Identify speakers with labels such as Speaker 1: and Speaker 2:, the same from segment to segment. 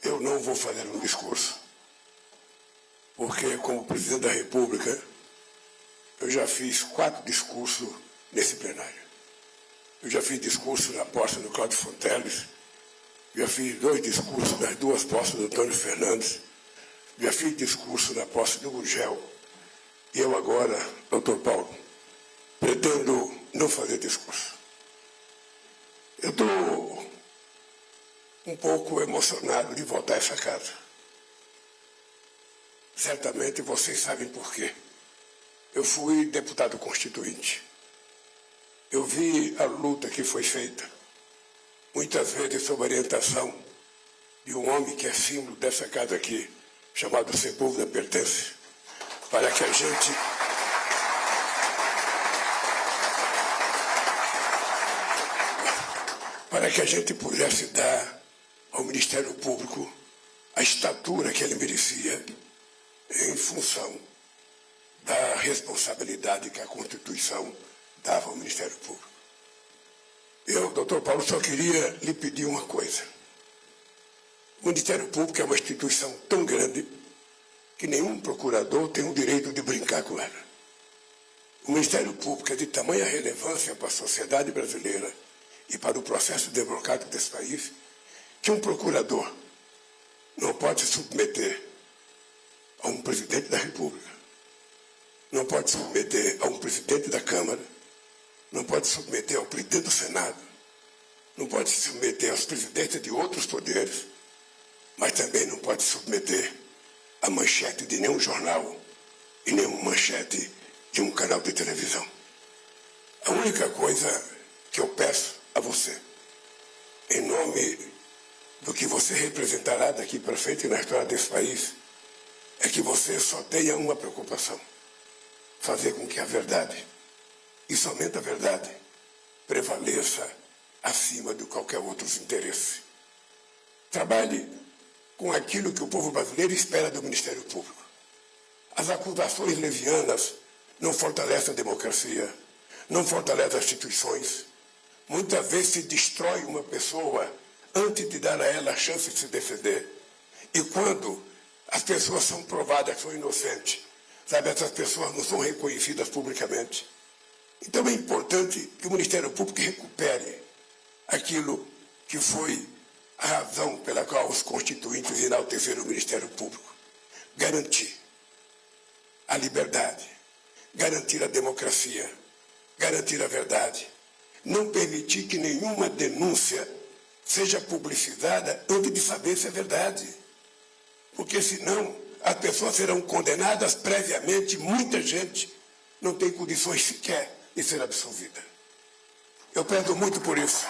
Speaker 1: eu não vou fazer um discurso, porque, como presidente da República, eu já fiz 4 discursos nesse plenário. Eu já fiz discurso na posse do Cláudio Fonteles, já fiz 2 discursos nas 2 posses do Antônio Fernandes, já fiz discurso na posse do Gugel, e eu agora, doutor Paulo, pretendo não fazer discurso. Eu estou um pouco emocionado de voltar a essa casa. Certamente vocês sabem por quê. Eu fui deputado constituinte. Eu vi a luta que foi feita, muitas vezes sob orientação de um homem que é símbolo dessa casa aqui, chamado Sepúlveda Pertence, para que a gente pudesse dar ao Ministério Público a estatura que ele merecia em função da responsabilidade que a Constituição dava ao Ministério Público. Eu, doutor Paulo, só queria lhe pedir uma coisa. O Ministério Público é uma instituição tão grande que nenhum procurador tem o direito de brincar com ela. O Ministério Público é de tamanha relevância para a sociedade brasileira e para o processo democrático desse país que um procurador não pode se submeter a um presidente da República, não pode se submeter a um presidente da Câmara, não pode se submeter ao presidente do Senado, não pode se submeter aos presidentes de outros poderes, mas também não pode se submeter à manchete de nenhum jornal e nenhuma manchete de um canal de televisão. A única coisa que eu peço a você, em nome do que você representará daqui para frente na história desse país, é que você só tenha uma preocupação: fazer com que a verdade, e somente a verdade, prevaleça acima de qualquer outro interesse. Trabalhe com aquilo que o povo brasileiro espera do Ministério Público. As acusações levianas não fortalecem a democracia, não fortalecem as instituições. Muitas vezes se destrói uma pessoa antes de dar a ela a chance de se defender. E quando as pessoas são provadas que são inocentes, sabe, essas pessoas não são reconhecidas publicamente. Então é importante que o Ministério Público recupere aquilo que foi a razão pela qual os constituintes enalteceram o Ministério Público. Garantir a liberdade, garantir a democracia, garantir a verdade. Não permitir que nenhuma denúncia seja publicizada antes de saber se é verdade. Porque senão as pessoas serão condenadas previamente, muita gente não tem condições sequer de ser absolvida. Eu peço muito por isso.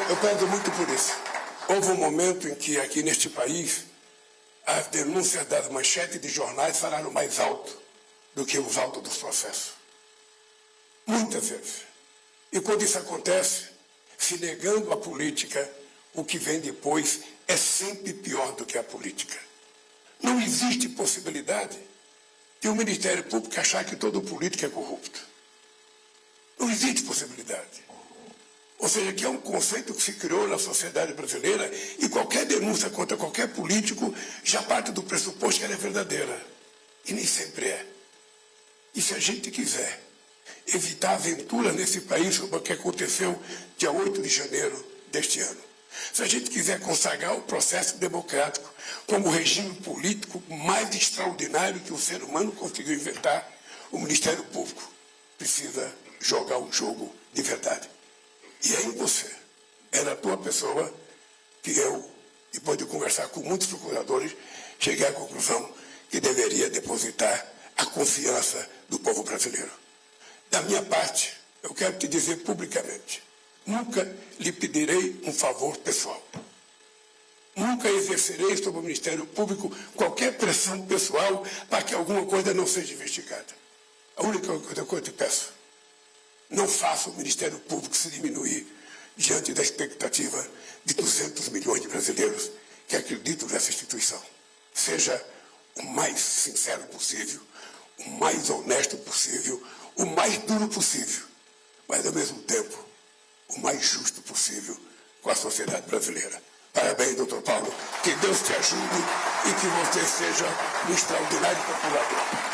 Speaker 1: Eu peço muito por isso. Houve um momento em que aqui neste país as denúncias das manchetes de jornais falaram mais alto do que os autos dos processos. Muitas vezes. E quando isso acontece, se negando a política, o que vem depois é sempre pior do que a política. Não existe possibilidade de o Ministério Público achar que todo político é corrupto. Não existe possibilidade. Ou seja, que é um conceito que se criou na sociedade brasileira e qualquer denúncia contra qualquer político já parte do pressuposto que ela é verdadeira. E nem sempre é. E se a gente quiser evitar aventuras nesse país, como o que aconteceu dia 8 de janeiro deste ano, se a gente quiser consagrar o processo democrático como o regime político mais extraordinário que o ser humano conseguiu inventar, o Ministério Público precisa jogar um jogo de verdade. E é em você, é na tua pessoa, que eu, depois de conversar com muitos procuradores, cheguei à conclusão que deveria depositar a confiança do povo brasileiro. Da minha parte, eu quero te dizer publicamente, nunca lhe pedirei um favor pessoal. Nunca exercerei sobre o Ministério Público qualquer pressão pessoal para que alguma coisa não seja investigada. A única coisa que eu te peço, não faça o Ministério Público se diminuir diante da expectativa de 200 milhões de brasileiros que acreditam nessa instituição. Seja o mais sincero possível, o mais honesto possível, o mais duro possível, mas, ao mesmo tempo, o mais justo possível com a sociedade brasileira. Parabéns, doutor Paulo. Que Deus te ajude e que você seja um extraordinário procurador.